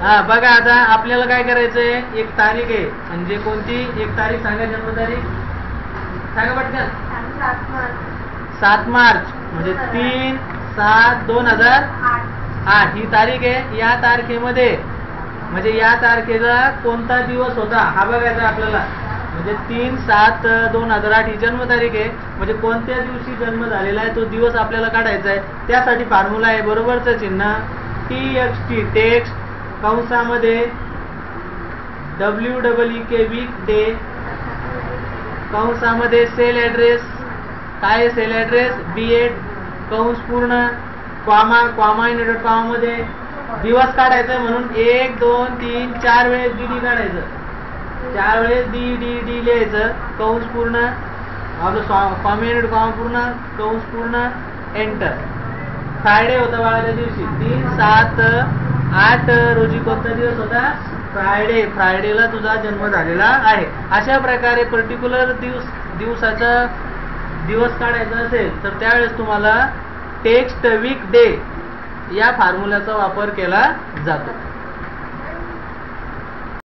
हा बघा, आता आपल्याला काय करायचंय, एक तारीख आहे, म्हणजे कोणती एक तारीख सांगा, जन्मतारीख सांगा पटकन. 7 मार्च म्हणजे 3/7/2008 ही तारीख आहे. या तारखेमध्ये म्हणजे या तारखेला कोणता दिवस होता हा बघायचा आपल्याला. म्हणजे 3/7/2008 ही जन्मतारीख आहे. म्हणजे कोणत्या दिवशी जन्म झालेला आहे तो दिवस आपल्याला काढायचा आहे. त्यासाठी फॉर्म्युला आहे बरोबरचं चिन्ह TXT टेक्स्ट कंसामध्ये WEEK वीक डे कंसामध्ये सेल ॲड्रेस काय सेल ॲड्रेस B8 कंस पूर्ण कॉमा इनवर्टेड कॉमामध्ये दिवस काढायचं. म्हणून 1 2 3 4 वेळेस DD काढायचं. 4 वेळेस D लिहायचं कंस पूर्ण आपलं कॉमा इनवर्टेड कॉमा पूर्ण कंस पूर्ण एंटर. फ्रायडे होता बाळा त्या दिवशी 3/7/8 रोजी कोणता दिवस होता, फ्रायडे. फ्रायडेला तुझा जन्म झालेला आहे. अशा प्रकारे पर्टिक्युलर दिवसाचा दिवस काढायचा असेल तर त्यावेळेस तुम्हाला टेक्स्ट वीक डे या फॉर्म्युल्याचा वापर केला जातो.